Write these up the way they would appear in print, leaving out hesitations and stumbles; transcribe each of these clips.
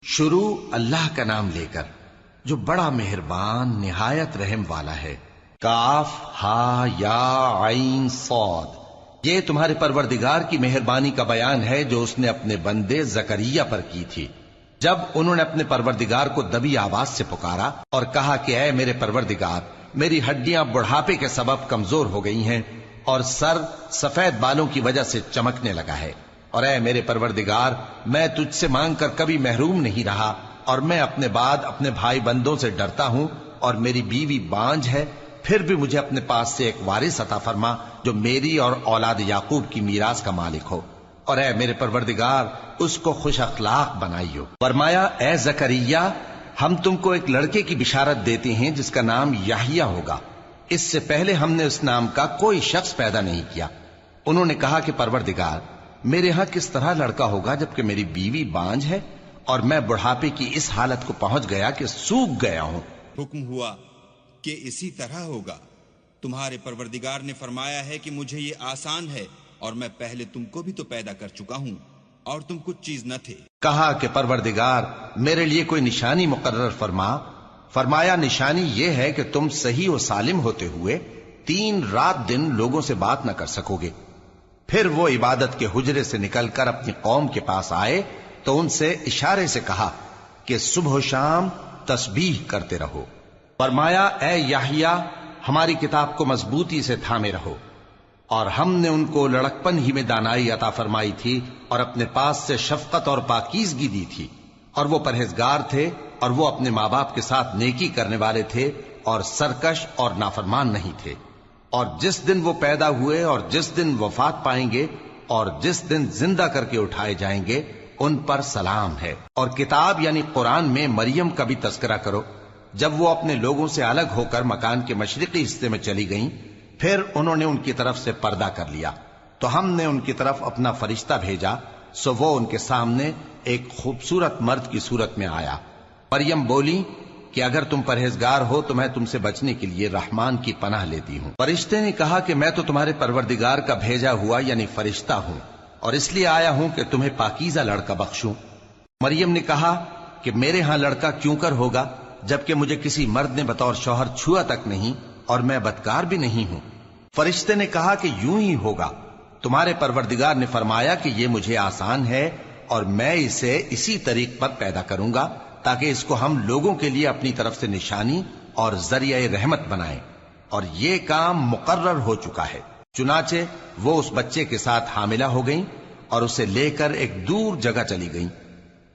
شروع اللہ کا نام لے کر جو بڑا مہربان نہایت رحم والا ہے۔ کاف ہا یا عین صاد، یہ تمہارے پروردگار کی مہربانی کا بیان ہے جو اس نے اپنے بندے زکریا پر کی تھی جب انہوں نے اپنے پروردگار کو دبی آواز سے پکارا اور کہا کہ اے میرے پروردگار، میری ہڈیاں بڑھاپے کے سبب کمزور ہو گئی ہیں اور سر سفید بالوں کی وجہ سے چمکنے لگا ہے، اور اے میرے پروردگار، میں تجھ سے مانگ کر کبھی محروم نہیں رہا، اور میں اپنے بعد اپنے بھائی بندوں سے ڈرتا ہوں، اور میری بیوی بانجھ ہے، پھر بھی مجھے اپنے پاس سے ایک وارث عطا فرما جو میری اور اولاد یعقوب کی میراث کا مالک ہو، اور اے میرے پروردگار اس کو خوش اخلاق بنائیو۔ فرمایا اے زکریا، ہم تم کو ایک لڑکے کی بشارت دیتے ہیں جس کا نام یحییٰ ہوگا، اس سے پہلے ہم نے اس نام کا کوئی شخص پیدا نہیں کیا۔ انہوں نے کہا کہ پروردگار، میرے ہاں کس طرح لڑکا ہوگا جبکہ میری بیوی بانجھ ہے اور میں بڑھاپے کی اس حالت کو پہنچ گیا کہ سوکھ گیا ہوں۔ حکم ہوا کہ اسی طرح ہوگا، تمہارے پروردگار نے فرمایا ہے کہ مجھے یہ آسان ہے، اور میں پہلے تم کو بھی تو پیدا کر چکا ہوں اور تم کچھ چیز نہ تھے۔ کہا کہ پروردگار میرے لیے کوئی نشانی مقرر فرما۔ فرمایا نشانی یہ ہے کہ تم صحیح و سالم ہوتے ہوئے 3 رات دن لوگوں سے بات نہ کر سکو گے۔ پھر وہ عبادت کے حجرے سے نکل کر اپنی قوم کے پاس آئے تو ان سے اشارے سے کہا کہ صبح و شام تسبیح کرتے رہو۔ فرمایا اے یحییٰ، ہماری کتاب کو مضبوطی سے تھامے رہو، اور ہم نے ان کو لڑکپن ہی میں دانائی عطا فرمائی تھی اور اپنے پاس سے شفقت اور پاکیزگی دی تھی، اور وہ پرہیزگار تھے اور وہ اپنے ماں باپ کے ساتھ نیکی کرنے والے تھے اور سرکش اور نافرمان نہیں تھے۔ اور جس دن وہ پیدا ہوئے اور جس دن وفات پائیں گے اور جس دن زندہ کر کے اٹھائے جائیں گے ان پر سلام ہے۔ اور کتاب یعنی قرآن میں مریم کا بھی تذکرہ کرو، جب وہ اپنے لوگوں سے الگ ہو کر مکان کے مشرقی حصے میں چلی گئیں، پھر انہوں نے ان کی طرف سے پردہ کر لیا تو ہم نے ان کی طرف اپنا فرشتہ بھیجا، سو وہ ان کے سامنے ایک خوبصورت مرد کی صورت میں آیا۔ مریم بولی کہ اگر تم پرہیزگار ہو تو میں تم سے بچنے کے لیے رحمان کی پناہ لیتی ہوں۔ فرشتے نے کہا کہ میں تو تمہارے پروردگار کا بھیجا ہوا یعنی فرشتہ ہوں، اور اس لیے آیا ہوں کہ تمہیں پاکیزہ لڑکا بخشوں۔ مریم نے کہا کہ میرے ہاں لڑکا کیوں کر ہوگا جبکہ مجھے کسی مرد نے بطور شوہر چھوا تک نہیں اور میں بدکار بھی نہیں ہوں۔ فرشتے نے کہا کہ یوں ہی ہوگا، تمہارے پروردگار نے فرمایا کہ یہ مجھے آسان ہے اور میں اسے اسی طریق پر پیدا کروں گا تاکہ اس کو ہم لوگوں کے لیے اپنی طرف سے نشانی اور ذریعہ رحمت بنائیں، اور یہ کام مقرر ہو چکا ہے۔ چنانچہ وہ اس بچے کے ساتھ حاملہ ہو گئیں اور اسے لے کر ایک دور جگہ چلی گئیں۔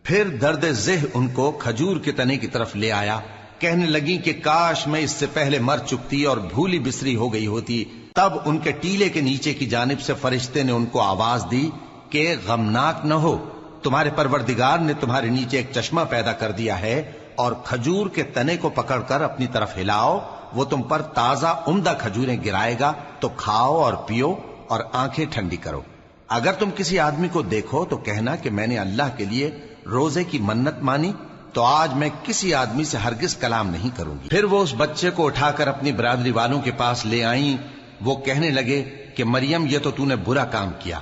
پھر درد ذہ ان کو کھجور کے تنے کی طرف لے آیا، کہنے لگی کہ کاش میں اس سے پہلے مر چکتی اور بھولی بسری ہو گئی ہوتی۔ تب ان کے ٹیلے کے نیچے کی جانب سے فرشتے نے ان کو آواز دی کہ غمناک نہ ہو، تمہارے پروردگار نے تمہارے نیچے ایک چشمہ پیدا کر دیا ہے، اور کھجور کے تنے کو پکڑ کر اپنی طرف ہلاؤ، وہ تم پر تازہ عمدہ کھجوریں گرائے گا، تو کھاؤ اور پیو اور آنکھیں ٹھنڈی کرو۔ اگر تم کسی آدمی کو دیکھو تو کہنا کہ میں نے اللہ کے لیے روزے کی منت مانی، تو آج میں کسی آدمی سے ہرگز کلام نہیں کروں گی۔ پھر وہ اس بچے کو اٹھا کر اپنی برادری والوں کے پاس لے آئیں۔ وہ کہنے لگے کہ مریم یہ تو نے برا کام کیا،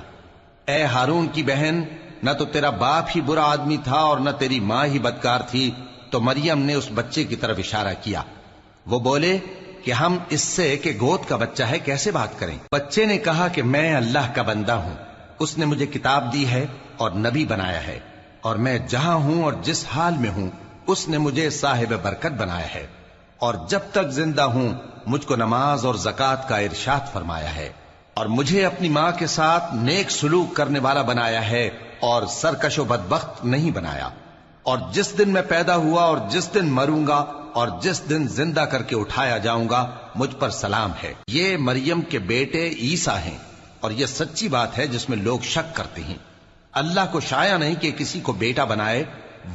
اے ہارون کی بہن، نہ تو تیرا باپ ہی برا آدمی تھا اور نہ تیری ماں ہی بدکار تھی۔ تو مریم نے اس بچے کی طرف اشارہ کیا۔ وہ بولے کہ ہم اس سے کہ گود کا بچہ ہے کیسے بات کریں؟ بچے نے کہا کہ میں اللہ کا بندہ ہوں، اس نے مجھے کتاب دی ہے اور نبی بنایا ہے، اور میں جہاں ہوں اور جس حال میں ہوں اس نے مجھے صاحب برکت بنایا ہے، اور جب تک زندہ ہوں مجھ کو نماز اور زکوٰۃ کا ارشاد فرمایا ہے، اور مجھے اپنی ماں کے ساتھ نیک سلوک کرنے والا بنایا ہے اور سرکش و بدبخت نہیں بنایا، اور جس دن میں پیدا ہوا اور جس دن مروں گا اور جس دن زندہ کر کے اٹھایا جاؤں گا مجھ پر سلام ہے۔ یہ مریم کے بیٹے عیسیٰ ہیں، اور یہ سچی بات ہے جس میں لوگ شک کرتے ہیں۔ اللہ کو شایع نہیں کہ کسی کو بیٹا بنائے،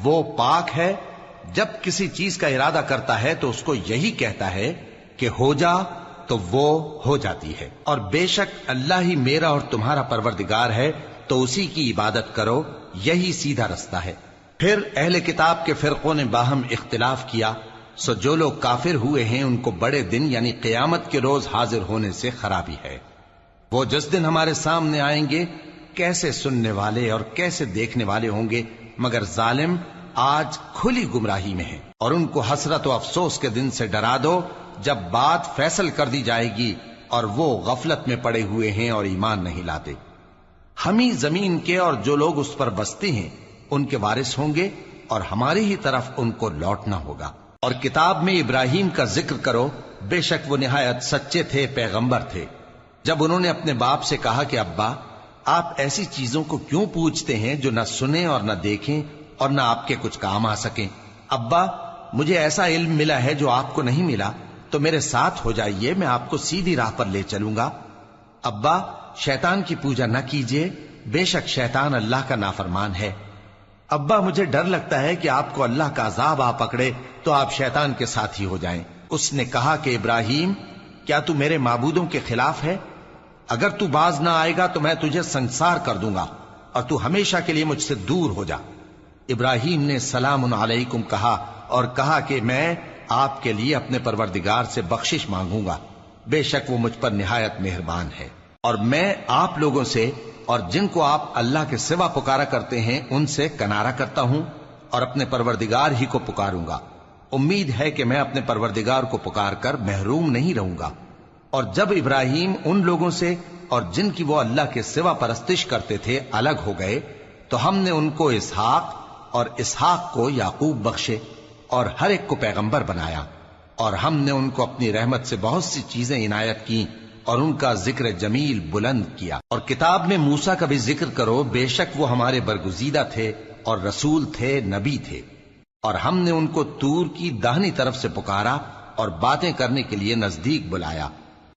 وہ پاک ہے، جب کسی چیز کا ارادہ کرتا ہے تو اس کو یہی کہتا ہے کہ ہو جا تو وہ ہو جاتی ہے، اور بے شک اللہ ہی میرا اور تمہارا پروردگار ہے، تو اسی کی عبادت کرو، یہی سیدھا رستہ ہے۔ پھر اہل کتاب کے فرقوں نے باہم اختلاف کیا، سو جو لوگ کافر ہوئے ہیں ان کو بڑے دن یعنی قیامت کے روز حاضر ہونے سے خرابی ہے۔ وہ جس دن ہمارے سامنے آئیں گے کیسے سننے والے اور کیسے دیکھنے والے ہوں گے، مگر ظالم آج کھلی گمراہی میں ہیں، اور ان کو حسرت و افسوس کے دن سے ڈرا دو جب بات فیصل کر دی جائے گی اور وہ غفلت میں پڑے ہوئے ہیں اور ایمان نہیں لاتے۔ ہم ہی زمین کے اور جو لوگ اس پر بستے ہیں ان کے وارث ہوں گے، اور ہماری ہی طرف ان کو لوٹنا ہوگا۔ اور کتاب میں ابراہیم کا ذکر کرو، بے شک وہ نہایت سچے تھے، پیغمبر تھے۔ جب انہوں نے اپنے باپ سے کہا کہ ابا، آپ ایسی چیزوں کو کیوں پوچھتے ہیں جو نہ سنیں اور نہ دیکھیں اور نہ آپ کے کچھ کام آ سکیں؟ ابا، مجھے ایسا علم ملا ہے جو آپ کو نہیں ملا، تو میرے ساتھ ہو جائیے، میں آپ کو سیدھی راہ پر لے چلوں گا۔ ابا، شیطان کی پوجا نہ کیجیے، بے شک شیطان اللہ کا نافرمان ہے۔ ابا، مجھے ڈر لگتا ہے کہ آپ کو اللہ کا عذاب آ پکڑے تو آپ شیطان کے ساتھی ہو جائیں۔ اس نے کہا کہ ابراہیم، کیا تو میرے معبودوں کے خلاف ہے؟ اگر تو باز نہ آئے گا تو میں تجھے سنسار کر دوں گا، اور تو ہمیشہ کے لیے مجھ سے دور ہو جا۔ ابراہیم نے سلام علیکم کہا اور کہا کہ میں آپ کے لیے اپنے پروردگار سے بخشش مانگوں گا، بے شک وہ مجھ پر نہایت مہربان ہے، اور میں آپ لوگوں سے اور جن کو آپ اللہ کے سوا پکارا کرتے ہیں ان سے کنارہ کرتا ہوں، اور اپنے پروردگار ہی کو پکاروں گا۔ امید ہے کہ میں اپنے پروردگار کو پکار کر محروم نہیں رہوں گا۔ اور جب ابراہیم ان لوگوں سے اور جن کی وہ اللہ کے سوا پرستش کرتے تھے الگ ہو گئے، تو ہم نے ان کو اسحاق اور اسحاق کو یعقوب بخشے، اور ہر ایک کو پیغمبر بنایا، اور ہم نے ان کو اپنی رحمت سے بہت سی چیزیں عنایت کی، اور ان کا ذکر جمیل بلند کیا۔ اور کتاب میں موسیٰ کا بھی ذکر کرو، بے شک وہ ہمارے برگزیدہ تھے اور رسول تھے، نبی تھے، اور ہم نے ان کو طور کی داہنی طرف سے پکارا اور باتیں کرنے کے لیے نزدیک بلایا،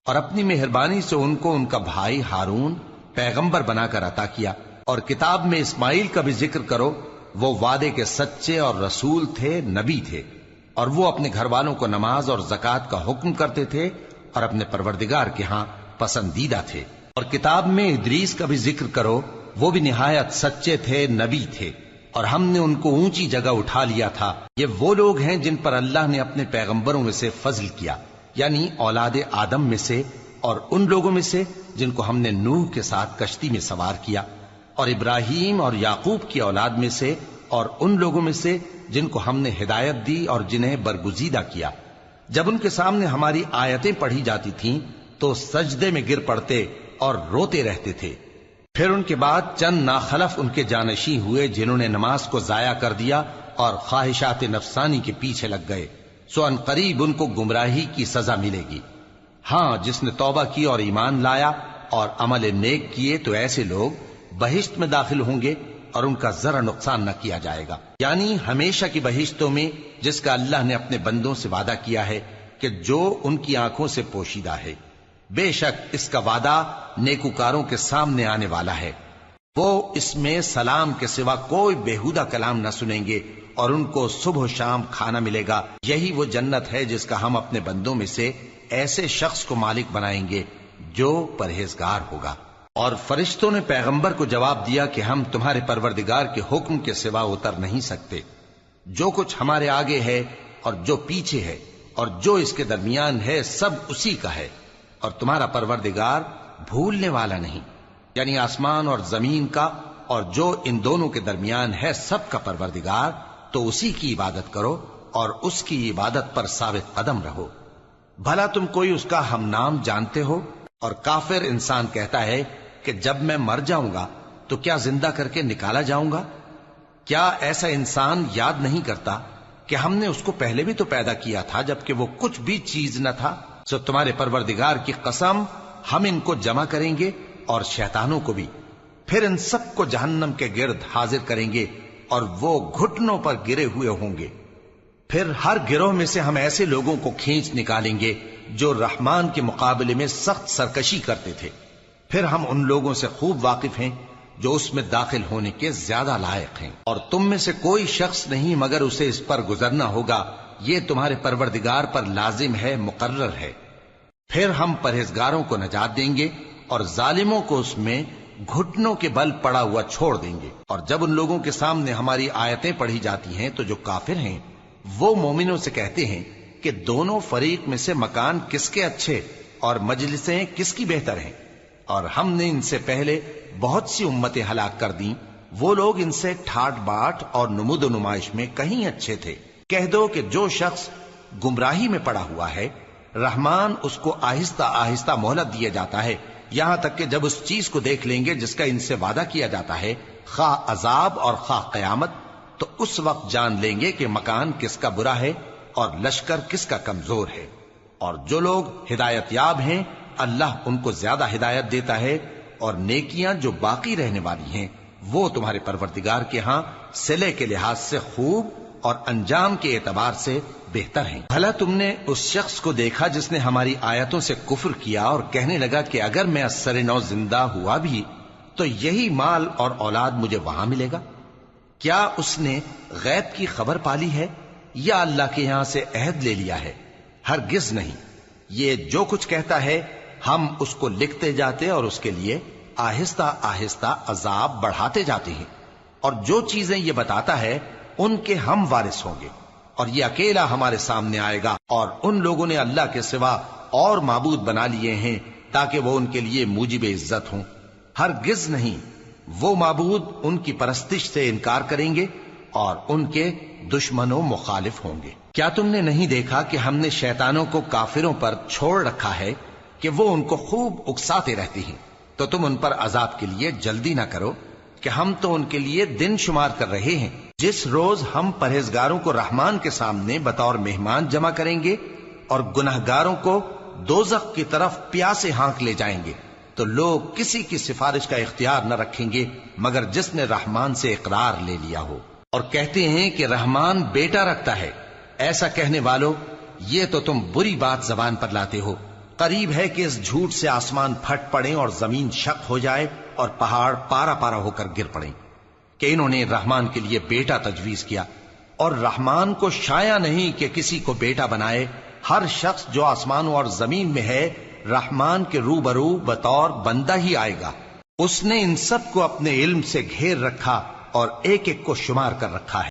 اور اپنی مہربانی سے ان کو ان کا بھائی ہارون پیغمبر بنا کر عطا کیا۔ اور کتاب میں اسماعیل کا بھی ذکر کرو، وہ وعدے کے سچے اور رسول تھے، نبی تھے، اور وہ اپنے گھر والوں کو نماز اور زکوٰۃ کا حکم کرتے تھے، اور اپنے پروردگار کے ہاں پسندیدہ تھے۔ اور کتاب میں ادریس کا بھی ذکر کرو، وہ بھی نہایت سچے تھے، نبی تھے، اور ہم نے ان کو اونچی جگہ اٹھا لیا تھا۔ یہ وہ لوگ ہیں جن پر اللہ نے اپنے پیغمبروں میں سے فضل کیا، یعنی اولاد آدم میں سے، اور ان لوگوں میں سے جن کو ہم نے نوح کے ساتھ کشتی میں سوار کیا، اور ابراہیم اور یعقوب کی اولاد میں سے، اور ان لوگوں میں سے جن کو ہم نے ہدایت دی اور جنہیں برگزیدہ کیا۔ جب ان کے سامنے ہماری آیتیں پڑھی جاتی تھیں تو سجدے میں گر پڑتے اور روتے رہتے تھے۔ پھر ان کے بعد چند ناخلف ان کے جانشین ہوئے جنہوں نے نماز کو ضائع کر دیا اور خواہشات نفسانی کے پیچھے لگ گئے، سو ان قریب ان کو گمراہی کی سزا ملے گی۔ ہاں، جس نے توبہ کی اور ایمان لایا اور عمل نیک کیے تو ایسے لوگ بہشت میں داخل ہوں گے، اور ان کا ذرا نقصان نہ کیا جائے گا، یعنی ہمیشہ کی بہشتوں میں، جس کا اللہ نے اپنے بندوں سے وعدہ کیا ہے کہ جو ان کی آنکھوں سے پوشیدہ ہے۔ بے شک اس کا وعدہ نیکوکاروں کے سامنے آنے والا ہے، وہ اس میں سلام کے سوا کوئی بیہودہ کلام نہ سنیں گے، اور ان کو صبح و شام کھانا ملے گا۔ یہی وہ جنت ہے جس کا ہم اپنے بندوں میں سے ایسے شخص کو مالک بنائیں گے جو پرہیزگار ہوگا۔ اور فرشتوں نے پیغمبر کو جواب دیا کہ ہم تمہارے پروردگار کے حکم کے سوا اتر نہیں سکتے۔ جو کچھ ہمارے آگے ہے اور جو پیچھے ہے اور جو اس کے درمیان ہے، سب اسی کا ہے، اور تمہارا پروردگار بھولنے والا نہیں، یعنی آسمان اور زمین کا اور جو ان دونوں کے درمیان ہے سب کا پروردگار، تو اسی کی عبادت کرو اور اس کی عبادت پر ثابت قدم رہو۔ بھلا تم کوئی اس کا ہم نام جانتے ہو؟ اور کافر انسان کہتا ہے کہ جب میں مر جاؤں گا تو کیا زندہ کر کے نکالا جاؤں گا؟ کیا ایسا انسان یاد نہیں کرتا کہ ہم نے اس کو پہلے بھی تو پیدا کیا تھا جبکہ وہ کچھ بھی چیز نہ تھا؟ سو تمہارے پروردگار کی قسم، ہم ان کو جمع کریں گے اور شیطانوں کو بھی، پھر ان سب کو جہنم کے گرد حاضر کریں گے، اور وہ گھٹنوں پر گرے ہوئے ہوں گے۔ پھر ہر گروہ میں سے ہم ایسے لوگوں کو کھینچ نکالیں گے جو رحمان کے مقابلے میں سخت سرکشی کرتے تھے۔ پھر ہم ان لوگوں سے خوب واقف ہیں جو اس میں داخل ہونے کے زیادہ لائق ہیں، اور تم میں سے کوئی شخص نہیں مگر اسے اس پر گزرنا ہوگا، یہ تمہارے پروردگار پر لازم ہے، مقرر ہے۔ پھر ہم پرہیزگاروں کو نجات دیں گے اور ظالموں کو اس میں گھٹنوں کے بل پڑا ہوا چھوڑ دیں گے۔ اور جب ان لوگوں کے سامنے ہماری آیتیں پڑھی جاتی ہیں تو جو کافر ہیں وہ مومنوں سے کہتے ہیں کہ دونوں فریق میں سے مکان کس کے اچھے اور مجلسیں کس کی بہتر ہیں، اور ہم نے ان سے پہلے بہت سی امتیں ہلاک کر دیں وہ لوگ ان سے ٹھاٹ باٹ اور نمود و نمائش میں کہیں اچھے تھے۔ کہہ دو کہ جو شخص گمراہی میں پڑا ہوا ہے، رحمان اس کو آہستہ آہستہ مہلت دیا جاتا ہے، یہاں تک کہ جب اس چیز کو دیکھ لیں گے جس کا ان سے وعدہ کیا جاتا ہے، خواہ عذاب اور خواہ قیامت، تو اس وقت جان لیں گے کہ مکان کس کا برا ہے اور لشکر کس کا کمزور ہے۔ اور جو لوگ ہدایت یاب ہیں اللہ ان کو زیادہ ہدایت دیتا ہے، اور نیکیاں جو باقی رہنے والی ہیں وہ تمہارے پروردگار کے ہاں صلے کے لحاظ سے خوب اور انجام کے اعتبار سے بہتر ہیں۔ بھلا تم نے اس شخص کو دیکھا جس نے ہماری آیتوں سے کفر کیا اور کہنے لگا کہ اگر میں اثر نو زندہ ہوا بھی تو یہی مال اور اولاد مجھے وہاں ملے گا؟ کیا اس نے غیب کی خبر پالی ہے یا اللہ کے یہاں سے عہد لے لیا ہے؟ ہرگز نہیں، یہ جو کچھ کہتا ہے ہم اس کو لکھتے جاتے اور اس کے لیے آہستہ آہستہ عذاب بڑھاتے جاتے ہیں، اور جو چیزیں یہ بتاتا ہے ان کے ہم وارث ہوں گے، اور یہ اکیلا ہمارے سامنے آئے گا۔ اور ان لوگوں نے اللہ کے سوا اور معبود بنا لیے ہیں تاکہ وہ ان کے لیے موجب عزت ہوں۔ ہرگز نہیں، وہ معبود ان کی پرستش سے انکار کریں گے اور ان کے دشمن و مخالف ہوں گے۔ کیا تم نے نہیں دیکھا کہ ہم نے شیطانوں کو کافروں پر چھوڑ رکھا ہے کہ وہ ان کو خوب اکساتے رہتے ہیں؟ تو تم ان پر عذاب کے لیے جلدی نہ کرو کہ ہم تو ان کے لیے دن شمار کر رہے ہیں۔ جس روز ہم پرہیزگاروں کو رحمان کے سامنے بطور مہمان جمع کریں گے اور گناہگاروں کو دوزخ کی طرف پیاسے ہانک لے جائیں گے، تو لوگ کسی کی سفارش کا اختیار نہ رکھیں گے مگر جس نے رحمان سے اقرار لے لیا ہو۔ اور کہتے ہیں کہ رحمان بیٹا رکھتا ہے۔ ایسا کہنے والوں، یہ تو تم بری بات زبان پر لاتے ہو۔ قریب ہے کہ اس جھوٹ سے آسمان پھٹ پڑے اور زمین شق ہو جائے اور پہاڑ پارا پارا ہو کر گر پڑیں کہ انہوں نے رحمان کے لیے بیٹا تجویز کیا، اور رحمان کو شایع نہیں کہ کسی کو بیٹا بنائے۔ ہر شخص جو آسمانوں اور زمین میں ہے رحمان کے روبرو بطور بندہ ہی آئے گا۔ اس نے ان سب کو اپنے علم سے گھیر رکھا اور ایک ایک کو شمار کر رکھا ہے۔